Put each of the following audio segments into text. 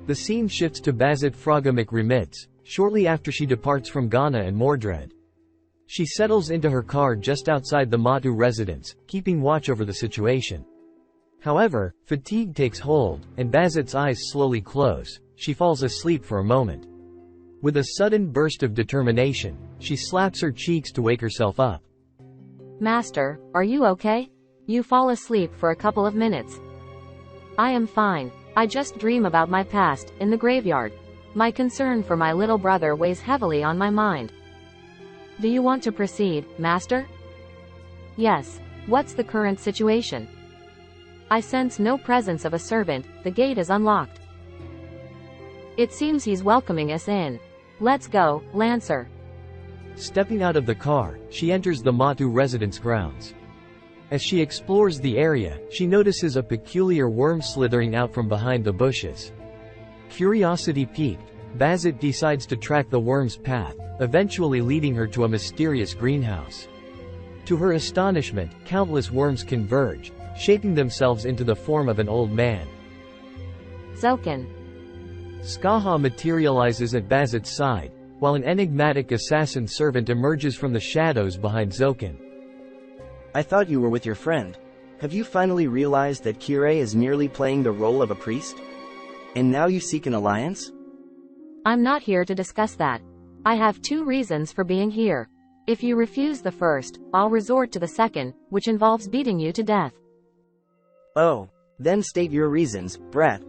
The scene shifts to Bazett Fraga McRemitz, shortly after she departs from Ghana and Mordred. She settles into her car just outside the Matou residence, keeping watch over the situation. However, fatigue takes hold, and Bazett's eyes slowly close. She falls asleep for a moment. With a sudden burst of determination, she slaps her cheeks to wake herself up. Master, are you okay? You fall asleep for a couple of minutes. I am fine. I just dream about my past, in the graveyard. My concern for my little brother weighs heavily on my mind. Do you want to proceed, Master? Yes. What's the current situation? I sense no presence of a servant, the gate is unlocked. It seems he's welcoming us in. Let's go, Lancer. Stepping out of the car, she enters the Matou residence grounds. As she explores the area, she notices a peculiar worm slithering out from behind the bushes. Curiosity piqued, Bazett decides to track the worm's path, eventually leading her to a mysterious greenhouse. To her astonishment, countless worms converge, shaping themselves into the form of an old man. Zouken. Skaha materializes at Bazett's side, while an enigmatic assassin servant emerges from the shadows behind Zouken. I thought you were with your friend. Have you finally realized that Kire is merely playing the role of a priest? And now you seek an alliance? I'm not here to discuss that. I have 2 reasons for being here. If you refuse the first, I'll resort to the second, which involves beating you to death. Oh, then state your reasons, brat.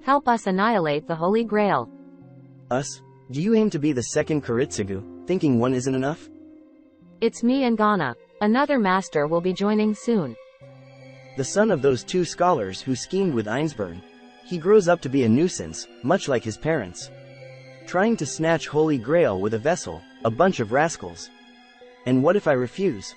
Help us annihilate the Holy Grail. Us? Do you aim to be the second Kiritsugu, thinking one isn't enough? It's me and Ghana. Another master will be joining soon. The son of those 2 scholars who schemed with Einsburn. He grows up to be a nuisance, much like his parents. Trying to snatch Holy Grail with a vessel, a bunch of rascals. And what if I refuse?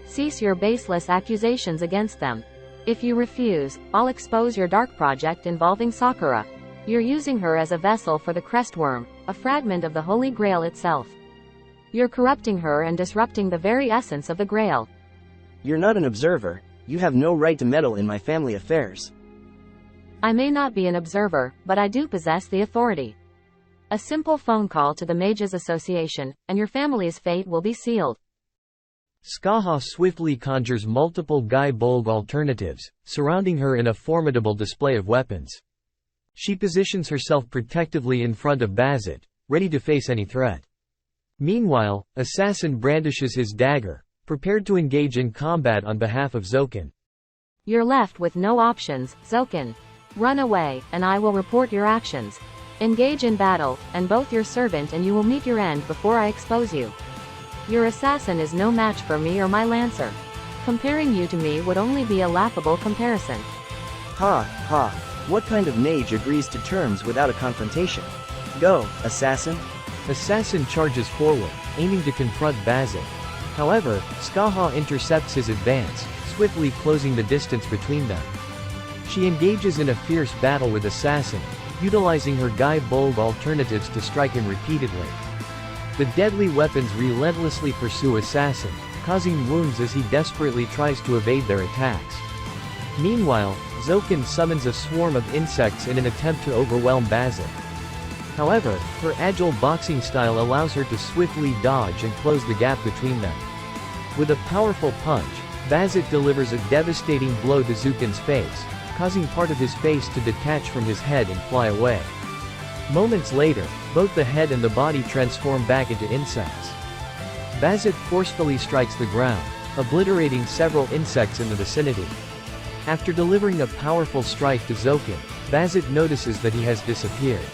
Cease your baseless accusations against them. If you refuse, I'll expose your dark project involving Sakura. You're using her as a vessel for the Crestworm, a fragment of the Holy Grail itself. You're corrupting her and disrupting the very essence of the Grail. You're not an observer. You have no right to meddle in my family affairs. I may not be an observer, but I do possess the authority. A simple phone call to the Mages Association, and your family's fate will be sealed. Skaha swiftly conjures multiple Gai Bolg alternatives, surrounding her in a formidable display of weapons. She positions herself protectively in front of Bazett, ready to face any threat. Meanwhile, Assassin brandishes his dagger, prepared to engage in combat on behalf of Zouken. You're left with no options, Zouken. Run away, and I will report your actions. Engage in battle, and both your servant and you will meet your end before I expose you. Your assassin is no match for me or my lancer. Comparing you to me would only be a laughable comparison. Ha, ha. What kind of mage agrees to terms without a confrontation? Go, assassin. Assassin charges forward, aiming to confront Bazett. However, Skaha intercepts his advance, swiftly closing the distance between them. She engages in a fierce battle with Assassin, utilizing her Gai Bolg alternatives to strike him repeatedly. The deadly weapons relentlessly pursue Assassin, causing wounds as he desperately tries to evade their attacks. Meanwhile, Zouken summons a swarm of insects in an attempt to overwhelm Bazett. However, her agile boxing style allows her to swiftly dodge and close the gap between them. With a powerful punch, Bazett delivers a devastating blow to Zouken's face, causing part of his face to detach from his head and fly away. Moments later, both the head and the body transform back into insects. Bazett forcefully strikes the ground, obliterating several insects in the vicinity. After delivering a powerful strike to Zouken, Bazett notices that he has disappeared.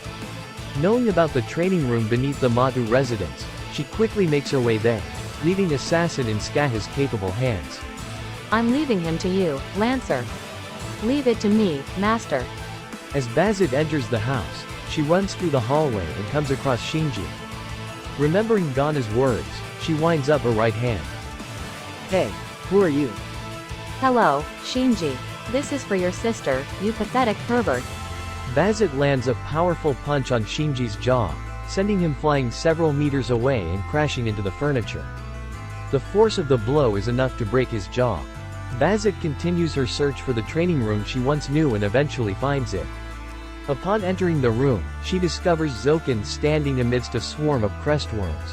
Knowing about the training room beneath the Matou residence, she quickly makes her way there, leaving Assassin in Skaha's capable hands. I'm leaving him to you, Lancer. Leave it to me, Master. As Bazett enters the house, she runs through the hallway and comes across Shinji. Remembering Gana's words, she winds up her right hand. Hey, who are you? Hello, Shinji. This is for your sister, you pathetic pervert. Bazett lands a powerful punch on Shinji's jaw, sending him flying several meters away and crashing into the furniture. The force of the blow is enough to break his jaw. Bazett continues her search for the training room she once knew and eventually finds it. Upon entering the room, she discovers Zouken standing amidst a swarm of crestworms.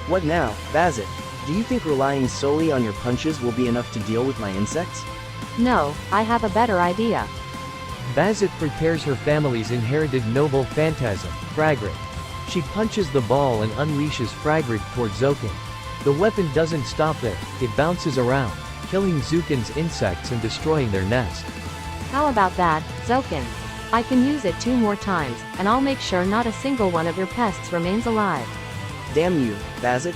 What now, Bazett? Do you think relying solely on your punches will be enough to deal with my insects? No, I have a better idea. Bazett prepares her family's inherited noble phantasm, Fragrit. She punches the ball and unleashes Fragrit toward Zouken. The weapon doesn't stop there, it bounces around, killing Zouken's insects and destroying their nest. How about that, Zouken? I can use it 2 more times, and I'll make sure not a single one of your pests remains alive. Damn you, Bazett.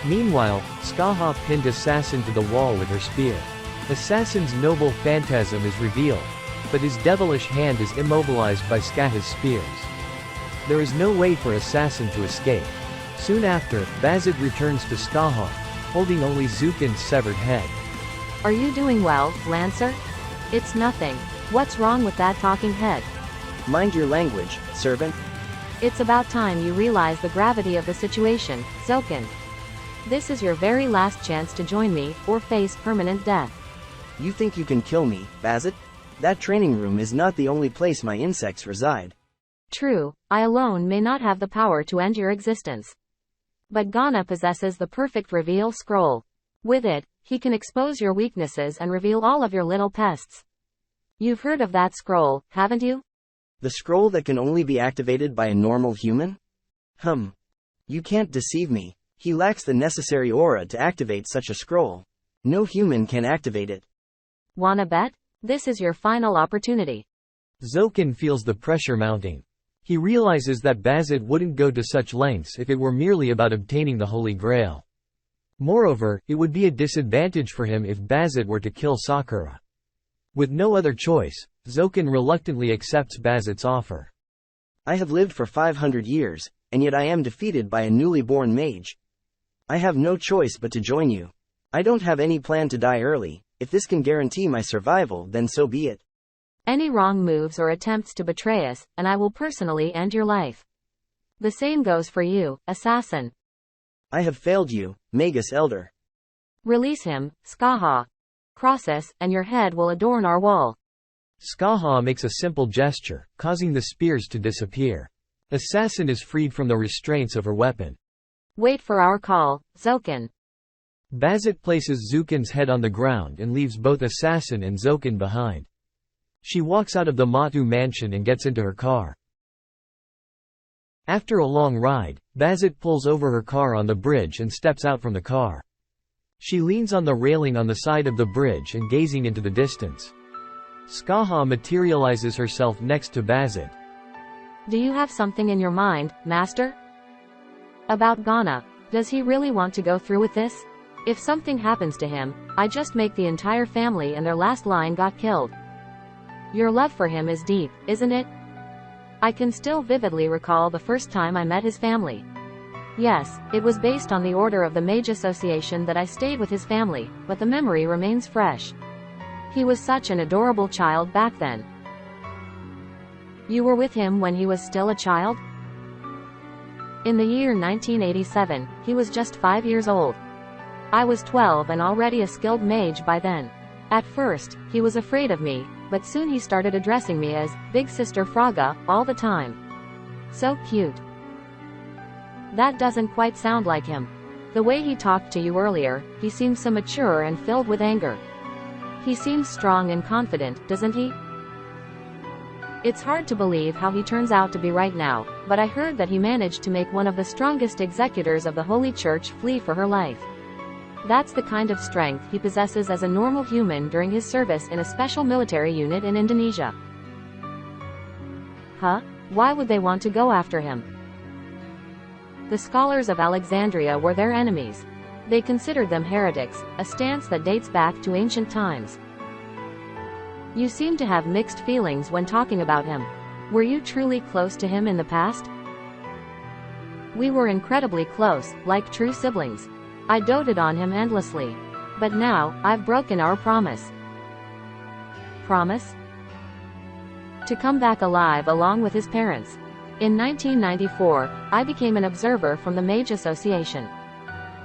Meanwhile, Skaha pinned Assassin to the wall with her spear. Assassin's noble phantasm is revealed, but his devilish hand is immobilized by Skaha's spears. There is no way for Assassin to escape. Soon after, Bazett returns to Skaha, holding only Zouken's severed head. Are you doing well, Lancer? It's nothing. What's wrong with that talking head? Mind your language, servant. It's about time you realize the gravity of the situation, Zouken. This is your very last chance to join me, or face permanent death. You think you can kill me, Bazett? That training room is not the only place my insects reside. True, I alone may not have the power to end your existence. But Ghana possesses the perfect reveal scroll. With it, he can expose your weaknesses and reveal all of your little pests. You've heard of that scroll, haven't you? The scroll that can only be activated by a normal human? You can't deceive me. He lacks the necessary aura to activate such a scroll. No human can activate it. Wanna bet? This is your final opportunity. Zouken feels the pressure mounting. He realizes that Bazett wouldn't go to such lengths if it were merely about obtaining the Holy Grail. Moreover, it would be a disadvantage for him if Bazett were to kill Sakura. With no other choice, Zouken reluctantly accepts Bazett's offer. I have lived for 500 years, and yet I am defeated by a newly born mage. I have no choice but to join you. I don't have any plan to die early. If this can guarantee my survival, then so be it. Any wrong moves or attempts to betray us, and I will personally end your life. The same goes for you, Assassin. I have failed you, Magus Elder. Release him, Skaha. Cross us, and your head will adorn our wall. Skaha makes a simple gesture, causing the spears to disappear. Assassin is freed from the restraints of her weapon. Wait for our call, Zouken. Bazett places Zouken's head on the ground and leaves both Assassin and Zouken behind. She walks out of the Matou mansion and gets into her car. After a long ride, Bazett pulls over her car on the bridge and steps out from the car. She leans on the railing on the side of the bridge and gazing into the distance. Skaha materializes herself next to Bazett. Do you have something in your mind, Master? About Ghana. Does he really want to go through with this? If something happens to him, I just make the entire family and their last line got killed. Your love for him is deep, isn't it? I can still vividly recall the first time I met his family. Yes, it was based on the order of the Mage Association that I stayed with his family, but the memory remains fresh. He was such an adorable child back then. You were with him when he was still a child? In the year 1987, he was just 5 years old. I was 12 and already a skilled mage by then. At first, he was afraid of me, but soon he started addressing me as Big Sister Fraga all the time. So cute. That doesn't quite sound like him. The way he talked to you earlier, he seems so mature and filled with anger. He seems strong and confident, doesn't he? It's hard to believe how he turns out to be right now, but I heard that he managed to make one of the strongest executors of the Holy Church flee for her life. That's the kind of strength he possesses as a normal human during his service in a special military unit in Indonesia. Huh? Why would they want to go after him? The scholars of Alexandria were their enemies. They considered them heretics, a stance that dates back to ancient times. You seem to have mixed feelings when talking about him. Were you truly close to him in the past? We were incredibly close, like true siblings. I doted on him endlessly. But now, I've broken our promise. Promise? To come back alive along with his parents. In 1994, I became an observer from the Mage Association.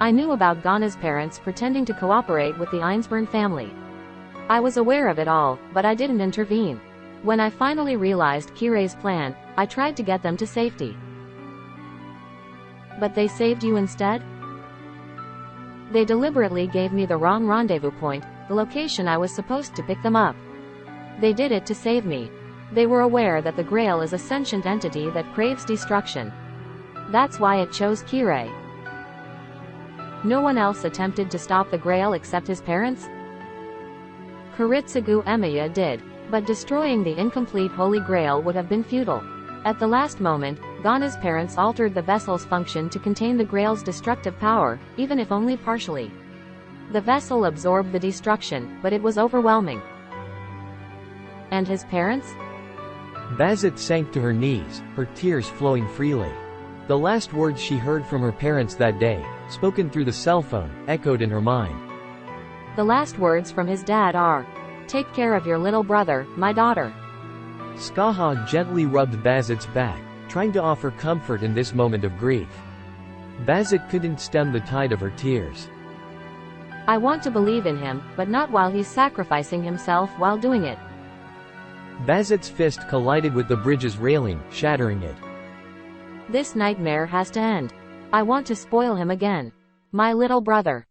I knew about Ghana's parents pretending to cooperate with the Einsburn family. I was aware of it all, but I didn't intervene. When I finally realized Kirei's plan, I tried to get them to safety. But they saved you instead? They deliberately gave me the wrong rendezvous point, the location I was supposed to pick them up. They did it to save me. They were aware that the Grail is a sentient entity that craves destruction. That's why it chose Kirei. No one else attempted to stop the Grail except his parents? Kiritsugu Emiya did, but destroying the incomplete Holy Grail would have been futile. At the last moment, Gana's parents altered the vessel's function to contain the Grail's destructive power, even if only partially. The vessel absorbed the destruction, but it was overwhelming. And his parents? Bazett sank to her knees, her tears flowing freely. The last words she heard from her parents that day, spoken through the cell phone, echoed in her mind. The last words from his dad are, "Take care of your little brother, my daughter." Skaha gently rubbed Bazett's back, trying to offer comfort in this moment of grief. Bazett couldn't stem the tide of her tears. I want to believe in him, but not while he's sacrificing himself while doing it. Bazett's fist collided with the bridge's railing, shattering it. This nightmare has to end. I want to spoil him again. My little brother.